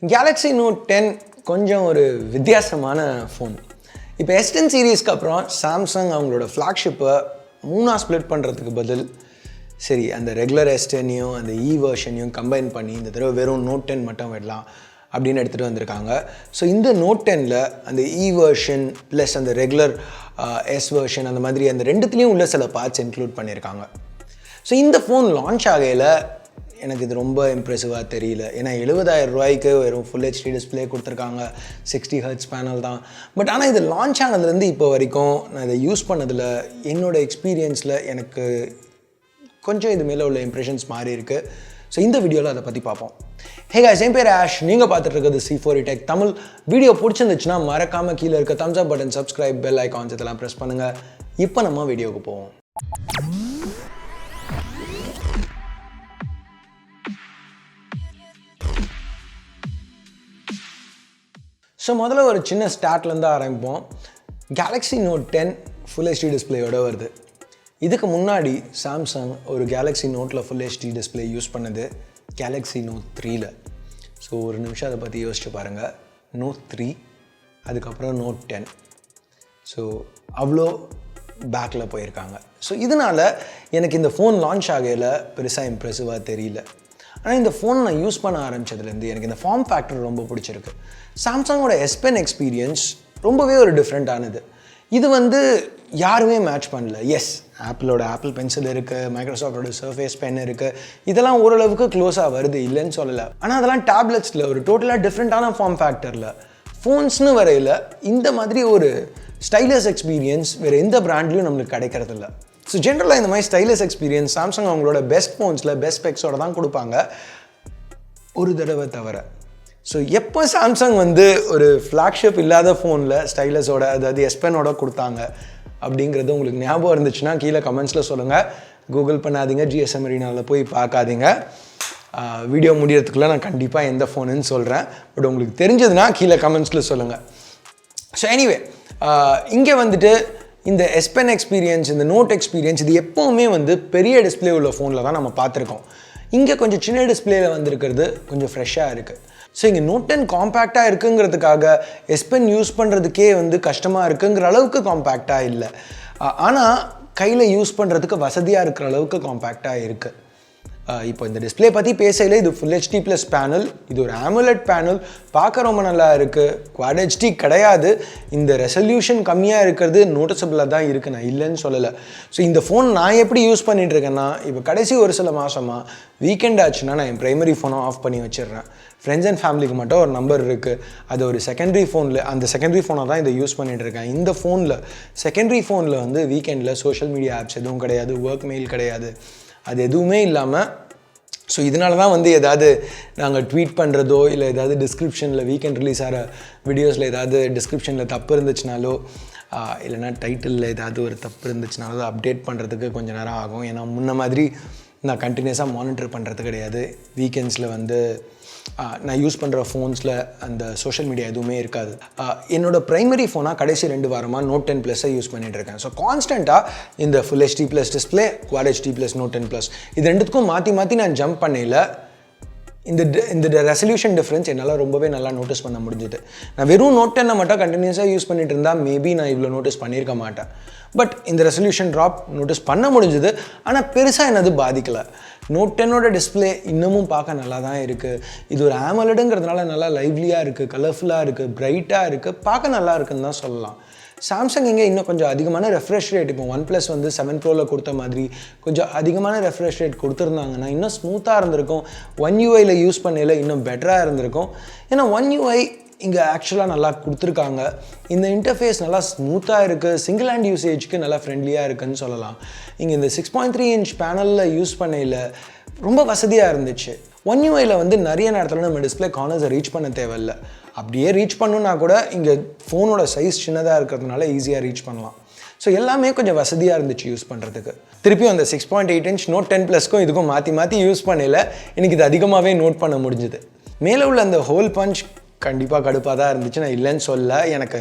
Galaxy Note 10 கொஞ்சம் ஒரு வித்தியாசமான ஃபோன். இப்போ S10 சீரீஸ்க்கு அப்புறம் சாம்சங் அவங்களோட ஃப்ளாக்ஷிப்பை மூணாக ஸ்ப்ளிட் பண்ணுறதுக்கு பதில் சரி அந்த ரெகுலர் S10ஐயும் அந்த வெர்ஷனையும் கம்பைன் பண்ணி இந்த தடவை வெறும் Note 10 மட்டும் விடலாம் அப்படின்னு எடுத்துகிட்டு வந்திருக்காங்க. ஸோ இந்த Note 10ல் அந்த வெர்ஷன் ப்ளஸ் அந்த ரெகுலர் S வெர்ஷன் அந்த மாதிரி அந்த ரெண்டுத்துலேயும் உள்ள சில பார்ட்ஸ் இன்க்ளூட் பண்ணியிருக்காங்க. ஸோ இந்த ஃபோன் லான்ச் ஆகையில் எனக்கு இது ரொம்ப இம்ப்ரெசிவாக தெரியல. ஏன்னா 70,000 ரூபாய்க்கு வெறும் ஃபுல் ஹெச்டி டிஸ்பிளே கொடுத்துருக்காங்க, 60 ஹெர்ட்ஸ் பேனல் தான். பட் ஆனால் இது லான்ச் ஆனதுலேருந்து இப்போ வரைக்கும் நான் இதை யூஸ் பண்ணதில் என்னோடய எக்ஸ்பீரியன்ஸில் எனக்கு கொஞ்சம் இது மேலே உள்ள இம்ப்ரெஷன்ஸ் மாறி இருக்குது. ஸோ இந்த வீடியோவில் அதை பற்றி பார்ப்போம். ஹே guys, என் பேர் ஆஷ், நீங்கள் பார்த்துட்டு இருக்கிறது C4E Tech தமிழ். வீடியோ பிடிச்சிருந்துச்சுன்னா மறக்காமல் கீழே இருக்க தம்ஸ் அப் பட்டன், சப்ஸ்கிரைப், பெல் ஐகான்ஸ் இதெல்லாம் ப்ரெஸ் பண்ணுங்கள். இப்போ நம்ம வீடியோவுக்கு போவோம். ஸோ முதல்ல ஒரு சின்ன ஸ்டார்ட்லேருந்து ஆரம்பிப்போம். Galaxy Note 10 ஃபுல் ஹெச்டி டிஸ்பிளேயோட வருது. இதுக்கு முன்னாடி சாம்சங் ஒரு Galaxy Noteல ஃபுல் ஹெச்டி டிஸ்பிளே யூஸ் பண்ணது Galaxy Note 3ல. ஸோ ஒரு நிமிஷம் அதை பற்றி யோசிச்சு பாருங்கள். Note 3 அதுக்கப்புறம் Note 10. ஸோ அவ்வளோ பேக்கில் போயிருக்காங்க. ஸோ இதனால் எனக்கு இந்த ஃபோன் லான்ச் ஆகையில் பெருசாக இம்ப்ரெசிவாக தெரியல. ஆனால் இந்த ஃபோன் நான் யூஸ் பண்ண ஆரம்பித்ததுலேருந்து எனக்கு இந்த ஃபார்ம் ஃபேக்டர் ரொம்ப பிடிச்சிருக்கு. சாம்சங்கோட S Pen எக்ஸ்பீரியன்ஸ் ரொம்பவே ஒரு டிஃப்ரெண்ட்டானது. இது யாருமே மேட்ச் பண்ணல. எஸ், ஆப்பிள் பென்சில் இருக்குது, மைக்ரோசாஃப்டோட சர்ஃபேஸ் பென் இருக்குது, இதெல்லாம் ஓரளவுக்கு க்ளோஸாக வருது, இல்லைன்னு சொல்லலை. ஆனால் அதெல்லாம் டேப்லெட்ஸில் ஒரு டோட்டலாக டிஃப்ரெண்ட்டான ஃபார்ம் ஃபேக்டரில் ஃபோன்ஸ்னு வரையில் இந்த மாதிரி ஒரு ஸ்டைலஸ் எக்ஸ்பீரியன்ஸ் வேறு எந்த பிராண்ட்லையும் நம்மளுக்கு கிடைக்கிறதில்ல. ஸோ ஜென்ரலாக இந்த மாதிரி ஸ்டைலஸ் எக்ஸ்பீரியன்ஸ் சாம்சங் அவங்களோட பெஸ்ட் ஃபோன்ஸில் பெஸ்ட் ஸ்பெக்ஸோட தான் கொடுப்பாங்க, ஒரு தடவை தவிர. ஸோ எப்போ சாம்சங் ஒரு ஃப்ளாக்ஷிப் இல்லாத ஃபோனில் ஸ்டைலஸோட, அதாவது S Penஓட கொடுத்தாங்க அப்படிங்கிறது உங்களுக்கு ஞாபகம் இருந்துச்சுன்னா கீழே கமெண்ட்ஸில் சொல்லுங்கள். கூகுள் பண்ணாதீங்க, GSM Arenaவில் போய் பார்க்காதீங்க. வீடியோ முடியறதுக்குள்ளே நான் கண்டிப்பாக எந்த ஃபோனுன்னு சொல்கிறேன். பட் உங்களுக்கு தெரிஞ்சதுன்னா கீழே கமெண்ட்ஸில் சொல்லுங்கள். ஸோ எனிவே, இங்கே இந்த S Pen எக்ஸ்பீரியன்ஸ், இந்த நோட் எக்ஸ்பீரியன்ஸ் இது எப்போவுமே பெரிய டிஸ்பிளே உள்ள ஃபோனில் தான் நம்ம பார்த்துருக்கோம். இங்கே கொஞ்சம் சின்ன டிஸ்பிளேயில் வந்திருக்கிறது கொஞ்சம் ஃப்ரெஷ்ஷாக இருக்குது. ஸோ இங்கே Note 10 காம்பேக்டாக இருக்குங்கிறதுக்காக S Pen யூஸ் பண்ணுறதுக்கே கஷ்டமாக இருக்குங்கிற அளவுக்கு காம்பேக்டாக இல்லை. ஆனால் கையில் யூஸ் பண்ணுறதுக்கு வசதியாக இருக்கிற அளவுக்கு காம்பேக்டாக இருக்குது. இப்போ இந்த டிஸ்பிளே பற்றி பேசையில் இது ஃபுல் ஹெச்டி ப்ளஸ் பேனல், இது ஒரு AMOLED பேனல், பார்க்க ரொம்ப நல்லா இருக்குது. குவாட் ஹெச்டி கிடையாது. இந்த ரெசல்யூஷன் கம்மியாக இருக்கிறது நோட்டிசபிளாக தான் இருக்குது, நான் இல்லைன்னு சொல்லலை. ஸோ இந்த ஃபோன் நான் எப்படி யூஸ் பண்ணிகிட்ருக்கேன்னா, இப்போ கடைசி ஒரு சில மாதமாக வீக்கெண்ட் ஆச்சுன்னா நான் என் ப்ரைமரி ஃபோனை ஆஃப் பண்ணி வச்சிடுறேன். ஃப்ரெண்ட்ஸ் அண்ட் ஃபேமிலிக்கு மட்டும் ஒரு நம்பர் இருக்குது, அது ஒரு செகண்டரி ஃபோனில், அந்த செகண்டரி ஃபோனை தான் இதை யூஸ் பண்ணிகிட்ருக்கேன். இந்த ஃபோனில் செகண்டரி ஃபோனில் வீக்கெண்டில் சோஷியல் மீடியா ஆப்ஸ் எதுவும் கிடையாது, ஒர்க் மெயில் கிடையாது, அது எதுவுமே இல்லாமல். ஸோ இதனால தான் ஏதாவது நாங்கள் ட்வீட் பண்ணுறதோ இல்லை ஏதாவது டிஸ்கிரிப்ஷனில் வீக்கெண்ட் ரிலீஸ் ஆகிற வீடியோஸில் ஏதாவது டிஸ்கிரிப்ஷனில் தப்பு இருந்துச்சுனாலோ இல்லைனா டைட்டிலில் ஏதாவது ஒரு தப்பு இருந்துச்சுனாலோ அப்டேட் பண்ணுறதுக்கு கொஞ்சம் நேரம் ஆகும். ஏன்னா முன்ன மாதிரி நான் கண்டினியூஸாக மானிட்டர் பண்ணுறது கிடையாது. வீக்கெண்ட்ஸில் நான் யூஸ் பண்ணுற ஃபோன்ஸில் அந்த சோஷியல் மீடியா எதுவுமே இருக்காது. என்னோடய ப்ரைமரி ஃபோனாக கடைசி 2 வாரமாக Note 10 ப்ளஸ்ஸை யூஸ் பண்ணிகிட்ருக்கேன். ஸோ கான்ஸ்டண்ட்டாக இந்த full HD plus display, quad HD plus Note 10 plus இது ரெண்டுத்துக்கும் மாற்றி நான் ஜம்ப் பண்ணையில் இந்த ரெசல்யூஷன் டிஃப்ரென்ஸ் என்னால் ரொம்பவே நல்லா நோட்டீஸ் பண்ண முடிஞ்சுது. நான் வெறும் Note 10 மட்டும் கண்டினியூஸாக யூஸ் பண்ணிகிட்டு இருந்தால் மேபி நான் இவ்வளோ நோட்டீஸ் பண்ணியிருக்க மாட்டேன். பட் இந்த ரெசல்யூஷன் ட்ராப் நோட்டீஸ் பண்ண முடிஞ்சுது. ஆனால் பெருசாக என்னது பாதிக்கலை. Note 10ஓட டிஸ்பிளே இன்னமும் பார்க்க நல்லா தான் இருக்குது. இது ஒரு AMOLEDங்கிறதுனால நல்லா லைவ்லியாக இருக்குது, கலர்ஃபுல்லாக இருக்குது, பிரைட்டாக இருக்குது, பார்க்க நல்லா இருக்குன்னு தான் சொல்லலாம். சாம்சங் இங்கே இன்னும் கொஞ்சம் அதிகமான ரெஃப்ரெஷ் ரேட், இப்போ OnePlus 7 Proல கொடுத்த மாதிரி கொஞ்சம் அதிகமான ரெஃப்ரெஷ் ரேட் கொடுத்துருந்தாங்கன்னா இன்னும் ஸ்மூத்தாக இருந்திருக்கும். One UIயில் யூஸ் பண்ணையில் இன்னும் பெட்டராக இருந்திருக்கும். ஏன்னா One UI இங்கே ஆக்சுவலாக நல்லா கொடுத்துருக்காங்க. இந்த இன்டர்ஃபேஸ் நல்லா ஸ்மூத்தாக இருக்குது, சிங்கிள் ஹேண்ட் யூசேஜ்க்கு நல்லா ஃப்ரெண்ட்லியாக இருக்குதுன்னு சொல்லலாம். இங்கே இந்த 6.3 இன்ச் பேனலில் யூஸ் பண்ணையில் ரொம்ப வசதியாக இருந்துச்சு. One UIயில் நிறைய நேரத்தில் நம்ம டிஸ்பிளே கார்னர்ஸை ரீச் பண்ண தேவையில்லை. அப்படியே ரீச் பண்ணணுன்னா கூட இங்கே ஃபோனோட சைஸ் சின்னதாக இருக்கிறதுனால ஈஸியாக ரீச் பண்ணலாம். ஸோ எல்லாமே கொஞ்சம் வசதியாக இருந்துச்சு யூஸ் பண்ணுறதுக்கு. திருப்பியும் அந்த 6.8 இன்ச் Note 10 ப்ளஸ்க்கும் இதுக்கும் மாற்றி யூஸ் பண்ணையில் எனக்கு இது அதிகமாகவே நோட் பண்ண முடிஞ்சுது. மேலே உள்ள அந்த ஹோல் பஞ்ச் கண்டிப்பாக கடுப்பாக தான் இருந்துச்சு. நான் இல்லைன்னு சொல்ல. எனக்கு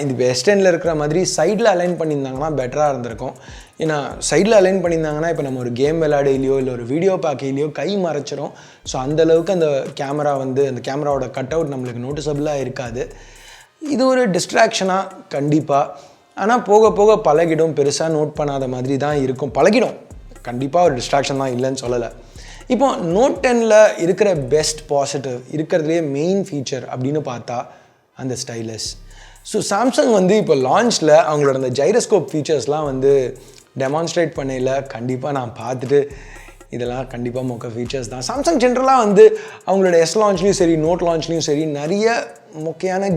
இந்த வெஸ்டர்னில் இருக்கிற மாதிரி சைடில் அலைன் பண்ணியிருந்தாங்கன்னா பெட்டராக இருந்திருக்கும். ஏன்னா சைடில் அலைன் பண்ணியிருந்தாங்கன்னா இப்போ நம்ம ஒரு கேம் விளையாடையிலையோ இல்லை ஒரு வீடியோ பார்க்கையிலையோ கை மறைச்சிரும். ஸோ அந்தளவுக்கு அந்த கேமரா அந்த கேமராவோட கட் அவுட் நம்மளுக்கு நோட்டிசபிளாக இருக்காது. இது ஒரு டிஸ்ட்ராக்ஷனாக கண்டிப்பாக. ஆனால் போக போக பழகிடும். பெருசாக நோட் பண்ணாத மாதிரி தான் இருக்கும். பழகிடும். கண்டிப்பாக ஒரு டிஸ்ட்ராக்ஷன் தான், இல்லைன்னு சொல்லலை. இப்போ Note 10ல் இருக்கிற பெஸ்ட் பாசிட்டிவ், இருக்கிறதுலே மெயின் ஃபீச்சர் அப்படின்னு பார்த்தா அந்த ஸ்டைலஸ். ஸோ சாம்சங் இப்போ லான்ச்சில் அவங்களோட அந்த ஜைரோஸ்கோப் ஃபீச்சர்ஸ்லாம் டெமான்ஸ்ட்ரேட் பண்ணையில் கண்டிப்பாக நான் பார்த்துட்டு இதெல்லாம் கண்டிப்பாக மொக்க ஃபீச்சர்ஸ் தான். சாம்சங் ஜென்ரலாக அவங்களோட லான்ச்லேயும் சரி நோட் லான்ச்லேயும் சரி நிறைய மொக்கையான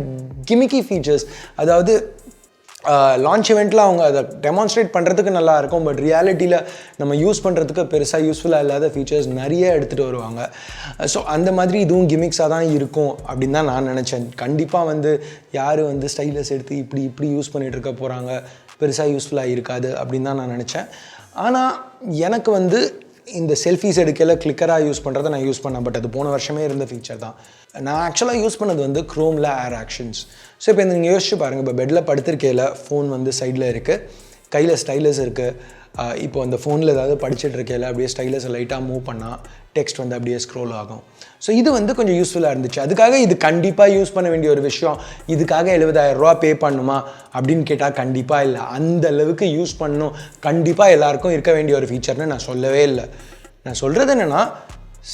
கிமிக்கி ஃபீச்சர்ஸ், அதாவது லான்ச் இவெண்ட்டில் அவங்க அதை டெமான்ஸ்ட்ரேட் பண்ணுறதுக்கு நல்லாயிருக்கும். பட் ரியாலிட்டியில் நம்ம யூஸ் பண்ணுறதுக்கு பெருசாக யூஸ்ஃபுல்லாக இல்லாத ஃபீச்சர்ஸ் நிறைய எடுத்துகிட்டு வருவாங்க. ஸோ அந்த மாதிரி இதுவும் கிமிக்ஸாக தான் இருக்கும் அப்படின்னு தான் நான் நினச்சேன். கண்டிப்பாக யார் ஸ்டைலஸ் எடுத்து இப்படி யூஸ் பண்ணிகிட்டு இருக்க போகிறாங்க, பெருசாக யூஸ்ஃபுல்லாக இருக்காது அப்படின்னு தான் நான் நினச்சேன். ஆனால் எனக்கு இந்த செல்ஃபீஸ் எடுக்கையில் கிளிக்கராக யூஸ் பண்ணுறதை நான் யூஸ் பண்ணேன். பட் அது போன வருஷமே இருந்த ஃபீச்சர் தான். நான் ஆக்சுவலாக யூஸ் பண்ணது க்ரோமில் ஏர் ஆக்ஷன்ஸ். ஸோ இப்போ நீங்கள் யோசிச்சு பாருங்கள், இப்போ பெட்டில் படுத்திருக்கையில் ஃபோன் சைடில் இருக்குது, கையில் ஸ்டைலஸ் இருக்குது. இப்போ அந்த ஃபோனில் ஏதாவது படிச்சுட்டு இருக்கையில் அப்படியே ஸ்டைலஸை லைட்டாக மூவ் பண்ணால் டெக்ஸ்ட் அப்படியே ஸ்க்ரோல் ஆகும். ஸோ இது கொஞ்சம் யூஸ்ஃபுல்லாக இருந்துச்சு. அதுக்காக இது கண்டிப்பாக யூஸ் பண்ண வேண்டிய ஒரு விஷயம். இதுக்காக 70,000 பே பண்ணுமா அப்படின்னு கேட்டால் கண்டிப்பாக இல்லை. அந்த அளவுக்கு யூஸ் பண்ணணும், கண்டிப்பாக எல்லாருக்கும் இருக்க வேண்டிய ஒரு ஃபீச்சர்னு நான் சொல்லவே இல்லை. நான் சொல்கிறது என்னென்னா,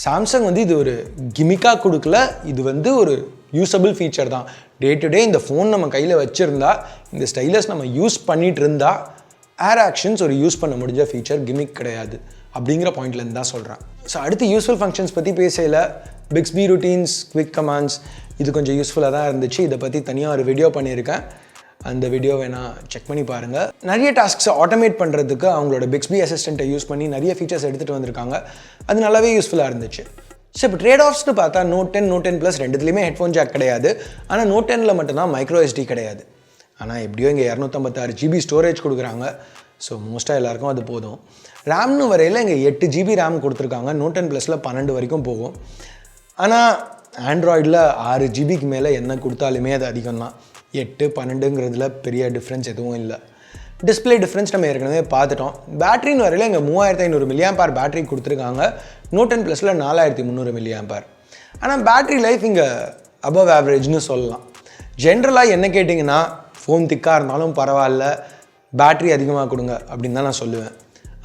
சாம்சங் இது ஒரு கிமிக்காக கொடுக்கல, இது ஒரு யூஸபிள் ஃபீச்சர் தான். டே டு டே இந்த ஃபோன் நம்ம கையில் வச்சுருந்தா, இந்த ஸ்டைலஸ் நம்ம யூஸ் பண்ணிகிட்டு இருந்தால் ஏர் ஆக்ஷன்ஸ் ஒரு யூஸ் பண்ண முடிஞ்ச ஃபீச்சர், கிமிக் கிடையாது அப்படிங்கிற பாயிண்ட்லேருந்து தான் சொல்கிறேன். ஸோ அடுத்து யூஸ்ஃபுல் ஃபங்க்ஷன்ஸ் பற்றி பேசையில் பிக்ஸ்பி ரொட்டீன்ஸ், குவிக் கமாண்ட்ஸ் இது கொஞ்சம் யூஸ்ஃபுல்லாக தான் இருந்துச்சு. இதை பற்றி தனியாக ஒரு வீடியோ பண்ணியிருக்கேன். அந்த வீடியோ வேணால் செக் பண்ணி பாருங்கள். நிறைய டாஸ்க்ஸை ஆட்டோமேட் பண்ணுறதுக்கு அவங்களோட பிக்ஸ்பி அசிஸ்டண்ட்டை யூஸ் பண்ணி நிறைய ஃபீச்சர்ஸ் எடுத்துகிட்டு வந்திருக்காங்க. அது நல்லாவே யூஸ்ஃபுல்லாக இருந்துச்சு. ஸோ இப்போ ட்ரேட் ஆஃப்ஸ்னு பார்த்தா Note 10, Note 10 Plus ரெண்டுத்துலேயுமே headphone jack கிடையாது. ஆனால் Note 10ல் மட்டும்தான் மைக்ரோ எஸ்டி கிடையாது. ஆனால் எப்படியோ இங்கே 256 GB ஸ்டோரேஜ் கொடுக்குறாங்க. ஸோ மோஸ்ட்டாக எல்லாருக்கும் அது போதும். ரேம்னு வரையில் இங்கே 8 GB ரேம் கொடுத்துருக்காங்க. Note 10 Plusல 12 வரைக்கும் போகும். ஆனால் ஆண்ட்ராய்டில் 6 GBக்கு மேலே என்ன கொடுத்தாலுமே அது அதிகம் தான். 8, 12ங்கிறதுல பெரிய டிஃப்ரென்ஸ் எதுவும் இல்லை. டிஸ்பிளே டிஃப்ரென்ஸ் நம்ம ஏற்கனவே பார்த்துட்டோம். பேட்டரின்னு வரையில் இங்கே 3500 mAh பேட்டரி கொடுத்துருக்காங்க. Note 10 Plusல 4300 mAh. ஆனால் பேட்டரி லைஃப் இங்கே அபவ் ஆவரேஜ்னு சொல்லலாம். ஜென்ரலாக என்ன கேட்டிங்கன்னா, ஃபோன் திக்காக இருந்தாலும் பரவாயில்ல, பேட்டரி அதிகமாக கொடுங்க அப்படின்னு தான் நான் சொல்லுவேன்.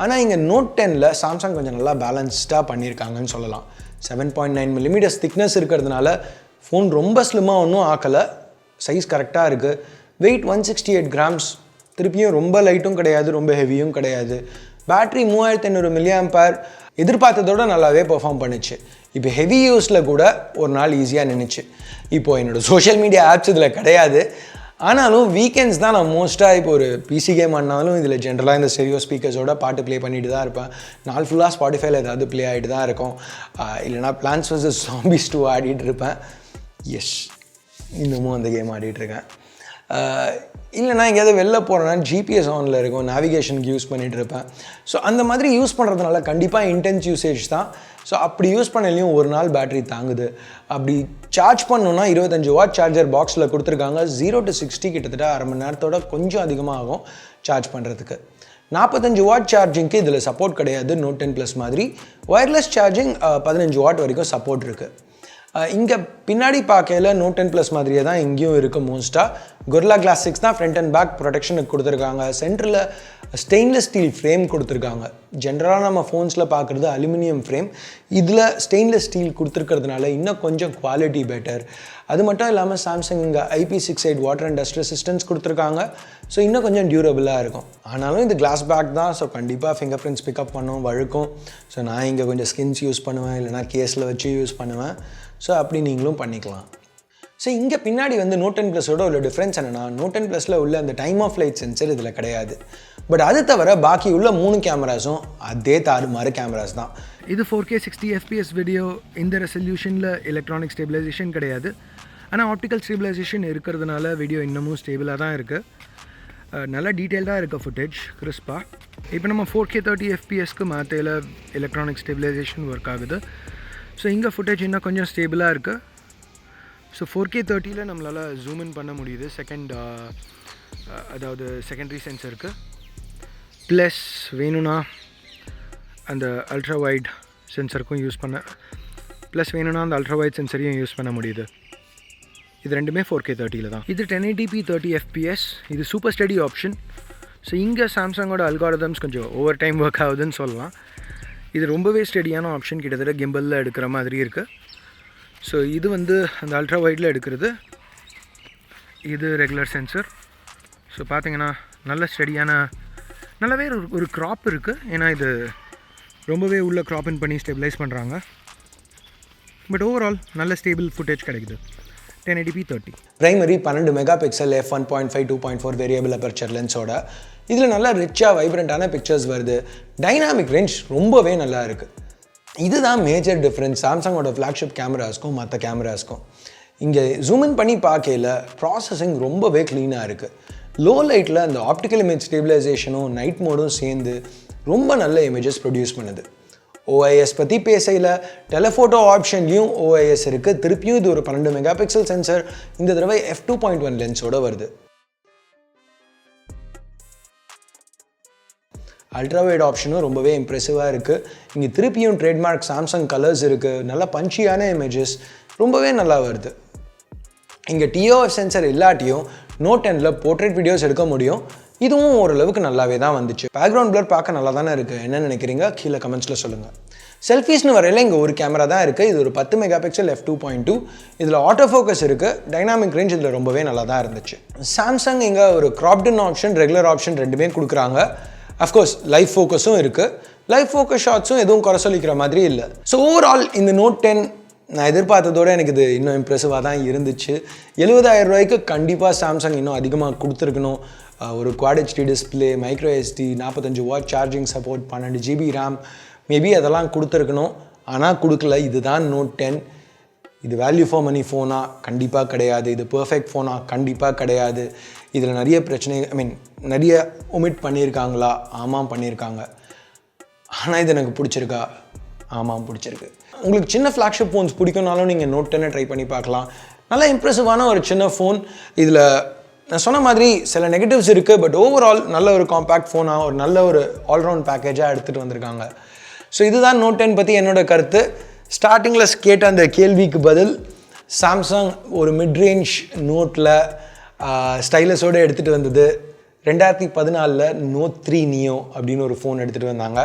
ஆனால் இங்கே Note 10ல் சாம்சங் கொஞ்சம் நல்லா பேலன்ஸ்டாக பண்ணியிருக்காங்கன்னு சொல்லலாம். 7.9 mm திக்னஸ் இருக்கிறதுனால ஃபோன் ரொம்ப ஸ்லிம்மாக ஒன்றும் ஆக்கலை. சைஸ் கரெக்டாக இருக்குது. Weight 168 grams. திருப்பியும் ரொம்ப லைட்டும் கிடையாது, ரொம்ப ஹெவியும் கிடையாது. பேட்ரி 3500 mAh எதிர்பார்த்ததோட நல்லாவே பெர்ஃபார்ம் பண்ணிச்சு. இப்போ ஹெவி யூஸில் கூட ஒரு நாள் ஈஸியாக நின்றுச்சு. இப்போது என்னோடய சோஷியல் மீடியா ஆப்ஸ் இதில் கிடையாது. ஆனாலும் வீக்கெண்ட்ஸ் தான் நான் மோஸ்ட்டாக இப்போ ஒரு பிசி கேம் ஆனாலும் இதில் ஜென்ரலாக இந்த ஸ்டெரியோ ஸ்பீக்கர்ஸோட பாட்டு ப்ளே பண்ணிட்டு தான் இருப்பேன். நாள் ஃபுல்லாக ஸ்பாட்டிஃபைல ஏதாவது ப்ளே ஆகிட்டு தான் இருக்கும். இல்லைனா பிளான்ஸ் வர்சஸ் ஜாம்பிஸ் 2 ஆடிட்டு இருப்பேன். எஸ், இன்னமும் அந்த கேம் ஆடிட்டுருக்கேன். இல்லைனா எங்கேயாவது வெளில போகிறேன்னா ஜிபிஎஸ் ஆனில் இருக்கும், நேவிகேஷனுக்கு யூஸ் பண்ணிகிட்டு இருப்பேன். ஸோ அந்த மாதிரி யூஸ் பண்ணுறதுனால கண்டிப்பாக இன்டென்ஸ் யூசேஜ் தான். ஸோ அப்படி யூஸ் பண்ணலையும் ஒரு நாள் பேட்டரி தாங்குது. அப்படி சார்ஜ் பண்ணணுன்னா 25 வாட் சார்ஜர் பாக்ஸில் கொடுத்துருக்காங்க. 0 to 60 கிட்டத்தட்ட அரை மணி நேரத்தோட கொஞ்சம் அதிகமாக ஆகும் சார்ஜ் பண்ணுறதுக்கு. 45 வாட் சார்ஜிங்க்கு இதில் சப்போர்ட் கிடையாது. Note 10 Plus மாதிரி ஒயர்லெஸ் சார்ஜிங் 15 வாட் வரைக்கும் சப்போர்ட் இருக்குது. இங்கே பின்னாடி பார்க்கையில் Note 10 Plus மாதிரியே தான் இங்கேயும் இருக்குது. மோஸ்ட்டாக Gorilla Glass 6 தான் ஃப்ரண்ட் அண்ட் பேக் ப்ரொடெக்ஷனுக்கு கொடுத்துருக்காங்க. சென்டரில் ஸ்டெயின்லெஸ் ஸ்டீல் ஃப்ரேம் கொடுத்துருக்காங்க. ஜென்ரலாக நம்ம ஃபோன்ஸில் பார்க்குறது அலுமினியம் ஃப்ரேம். இதில் ஸ்டெயின்லெஸ் ஸ்டீல் கொடுத்துருக்கிறதுனால இன்னும் கொஞ்சம் குவாலிட்டி பெட்டர். அது மட்டும் இல்லாமல் சாம்சங் இங்கே IP68 water and dust resistance கொடுத்துருக்காங்க. ஸோ இன்னும் கொஞ்சம் டியூரபிளாக இருக்கும். ஆனாலும் இது கிளாஸ் பேக் தான். ஸோ கண்டிப்பாக ஃபிங்கர் பிரிண்ட்ஸ் பிக்கப் பண்ணும், வழுக்கும். ஸோ நான் இங்கே கொஞ்சம் ஸ்கின்ஸ் யூஸ் பண்ணுவேன், இல்லைனா கேஸில் வச்சு யூஸ் பண்ணுவேன். ஸோ அப்படி நீங்களும் பண்ணிக்கலாம். ஸோ இங்கே பின்னாடி Note 10 Plusோட உள்ள டிஃப்ரென்ஸ் என்னென்னா, Note 10 Plusல உள்ள அந்த டைம் ஆஃப் லைட் சென்சர் இதில் கிடையாது. பட் அது தவிர பாக்கி உள்ள 3 கேமராஸும் அதே தாறுமாறு கேமராஸ் தான். இது 4K 60 FPS வீடியோ. இந்த ரெசல்யூஷனில் எலக்ட்ரானிக் ஸ்டேபிளைசேஷன் கிடையாது. ஆனால் ஆப்டிக்கல் ஸ்டேபிளைசேஷன் இருக்கிறதுனால வீடியோ இன்னமும் ஸ்டேபிளாக தான் இருக்குது. நல்லா டீட்டெயில்டாக இருக்குது ஃபுட்டேஜ், கிறிஸ்பாக. இப்போ நம்ம 4K 30 FPSக்கு மாற்றையில் எலக்ட்ரானிக் ஸ்டேபிளைசேஷன் ஒர்க் ஆகுது. ஸோ இங்கே ஃபுட்டேஜ் இன்னும் கொஞ்சம் ஸ்டேபிளாக இருக்குது. ஸோ 4K 30ல் நம்மளால் ஜூம் இன் பண்ண முடியுது அதாவது செகண்டரி சென்சருக்கு. ப்ளஸ் வேணும்னா அந்த அல்ட்ரா வைட் சென்சருக்கும் யூஸ் பண்ண அந்த அல்ட்ரா வைட் சென்சரையும் யூஸ் பண்ண முடியுது. இது ரெண்டுமே 4K 30ல் தான். இது 1080p 30 fps. இது சூப்பர் ஸ்டடி ஆப்ஷன். ஸோ இங்கே சாம்சங்கோட அல்காரிதம்ஸ் கொஞ்சம் ஓவர் டைம் ஒர்க் ஆகுதுன்னு சொல்லலாம். இது ரொம்பவே ஸ்டடியான ஆப்ஷன், கிட்டத்தட்ட கிம்பலில் எடுக்கிற மாதிரி இருக்குது. ஸோ இது வந்து அந்த அல்ட்ரா வைடில் எடுக்கிறது, இது ரெகுலர் சென்சர். ஸோ பார்த்தீங்கன்னா நல்ல ஸ்டடியான நல்லாவே ஒரு க்ராப் இருக்குது. ஏன்னா இது ரொம்பவே உள்ள க்ராப் இன் பண்ணி ஸ்டெபிலைஸ் பண்ணுறாங்க. பட் ஓவரால் நல்ல ஸ்டேபிள் ஃபுட்டேஜ் கிடைக்குது 1080p 30. Primary 12 mega pixel f1.5 2.4 variable aperture லென்ஸோட இதில் நல்லா ரிச்சாக வைப்ரண்ட்டான பிக்சர்ஸ் வருது. டைனாமிக் ரேஞ்ச் ரொம்பவே நல்லா இருக்குது. இதுதான் மேஜர் டிஃப்ரென்ஸ் சாம்சங்கோட ஃப்ளாக்ஷிப் கேமராஸ்க்கும் மற்ற கேமராஸ்க்கும். இங்கே ஜூம் இன் பண்ணி பார்க்கல ப்ராசஸிங் ரொம்பவே க்ளீனாக இருக்குது. லோ லைட்டில் அந்த ஆப்டிக்கல் இமேஜ் ஸ்டேபிளைசேஷனும் நைட் மோடும் சேர்ந்து ரொம்ப நல்ல இமேஜஸ் ப்ரொடியூஸ் பண்ணுது. OIS பற்றி பேசையில் டெலஃபோட்டோ ஆப்ஷன்லையும் OIS இருக்குது. திருப்பியும் இது ஒரு 12 மெகா பிக்சல் சென்சர், இந்த தடவை f2.1 லென்ஸோடு வருது. அல்ட்ரா வைட் ஆப்ஷனும் ரொம்பவே இம்ப்ரெசிவாக இருக்குது. இங்கே திருப்பியும் ட்ரேட்மார்க் சாம்சங் கலர்ஸ் இருக்குது. நல்ல பஞ்சியான இமேஜஸ் ரொம்பவே நல்லா வருது. இங்கே TOF சென்சர் இல்லாட்டியும் Note 10ல் போர்ட்ரேட் வீடியோஸ் எடுக்க முடியும். இதுவும் ஓரளவுக்கு நல்லாவே தான் வந்துச்சு. பேக்ரவுண்ட் பிளர் பார்க்க நல்லா தானே இருக்குது. என்ன நினைக்கிறீங்க கீழே கமெண்ட்ஸில் சொல்லுங்கள். செல்ஃபீஸ்னு வரையில் இங்கே ஒரு கேமரா தான் இருக்குது. இது ஒரு 10 மெகா பிக்சல் f2.2. இதில் ஆட்டோ ஃபோக்கஸ் இருக்குது. டைனாமிக் ரேஞ்ச் இதில் ரொம்பவே நல்லா தான் இருந்துச்சு. சாம்சங் இங்கே ஒரு கிராப்டன் ஆப்ஷன், ரெகுலர் ஆப்ஷன் ரெண்டுமே கொடுக்குறாங்க. அஃப்கோர்ஸ் லைவ் ஃபோக்கஸும் இருக்குது. லைவ் ஃபோக்கஸ் ஷாட்ஸும் எதுவும் குறை சொல்லிக்கிற மாதிரி இல்லை. ஸோ ஓவரால் இந்த Note 10 நான் எதிர்பார்த்ததோடு எனக்கு இது இன்னும் இம்ப்ரெசிவாக தான் இருந்துச்சு. 70,000 ரூபாய்க்கு கண்டிப்பாக சாம்சங் இன்னும் அதிகமாக கொடுத்துருக்கணும். ஒரு quad HD display, micro SD, 45 watt charging support, 12 GB RAM maybe அதெல்லாம் கொடுத்துருக்கணும். ஆனால் கொடுக்கல. இதுதான் Note 10. இது வேல்யூ ஃபார் மணி ஃபோனா கண்டிப்பாக கிடையாது. இது பர்ஃபெக்ட் ஃபோனா கண்டிப்பாக கிடையாது. இதில் நிறைய பிரச்சனை நிறைய ஒமிட் பண்ணியிருக்காங்களா? ஆமாம் பண்ணியிருக்காங்க. ஆனால் இது எனக்கு பிடிச்சிருக்கா? ஆமாம் பிடிச்சிருக்கு. உங்களுக்கு சின்ன ஃப்ளாக்ஷிப் ஃபோன்ஸ் பிடிக்கும்னாலும் நீங்கள் Note 10 ட்ரை பண்ணி பார்க்கலாம். நல்லா இம்ப்ரெசிவான ஒரு சின்ன ஃபோன். இதில் நான் சொன்ன மாதிரி சில நெகட்டிவ்ஸ் இருக்குது. பட் ஓவரால் நல்ல ஒரு காம்பேக்ட் ஃபோனாக, ஒரு நல்ல ஒரு ஆல்ரவுண்ட் பேக்கேஜாக எடுத்துகிட்டு வந்திருக்காங்க. ஸோ இதுதான் Note 10 பற்றி என்னோட கருத்து. ஸ்டார்டிங்கில் கேட்ட அந்த கேள்விக்கு பதில், சாம்சங் ஒரு மிட்ரேஞ்ச் நோட்டில் ஸ்டைலஸோடு எடுத்துகிட்டு வந்தது. 2014 Note 3 Neo அப்படின்னு ஒரு ஃபோன் எடுத்துகிட்டு வந்தாங்க.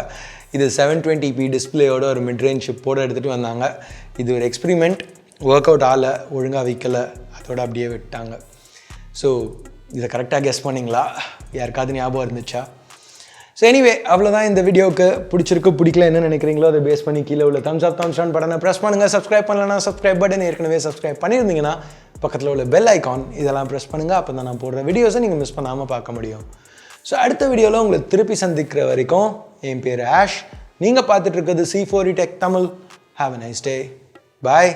இது 720p டிஸ்பிளேயோட ஒரு மிட்ரேஞ்ச் சிப்போடு எடுத்துகிட்டு வந்தாங்க. இது ஒரு எக்ஸ்பிரிமெண்ட், ஒர்க் அவுட் ஆகலை, ஒழுங்காக வைக்கலை, அதோடு அப்படியே விட்டாங்க. ஸோ இதை கரெக்டாக கெஸ் பண்ணிங்களா? யாருக்காவது ஞாபகம் இருந்துச்சா? ஸோ எனிவே அவ்வளோதான் இந்த வீடியோவுக்கு. பிடிச்சிருக்கு பிடிக்கல என்ன நினைக்கிறீங்களோ அதை பேஸ் பண்ணி கீழே உள்ள தம்ஸ் அப் தம்ஸ் டவுன் பட்டனை ப்ரெஸ் பண்ணுங்கள். சப்ஸ்கிரைப் பண்ணலன்னா சப்ஸ்கிரைப் பட்டன் ஏற்கனவே சப்ஸ்கிரைப் பண்ணியிருந்தீங்கன்னா பக்கத்தில் உள்ள பெல் ஐக்கான் இதெல்லாம் ப்ரெஸ் பண்ணுங்கள். அப்போ தான் நான் போடுற வீடியோஸை நீங்கள் மிஸ் பண்ணாமல் பார்க்க முடியும். ஸோ அடுத்த வீடியோவில் உங்களை திருப்பி சந்திக்கிற வரைக்கும் என் பேர் ஆஷ். நீங்கள் பார்த்துட்டு இருக்கிறது C4E Tech Tamil. Have a nice day. Bye.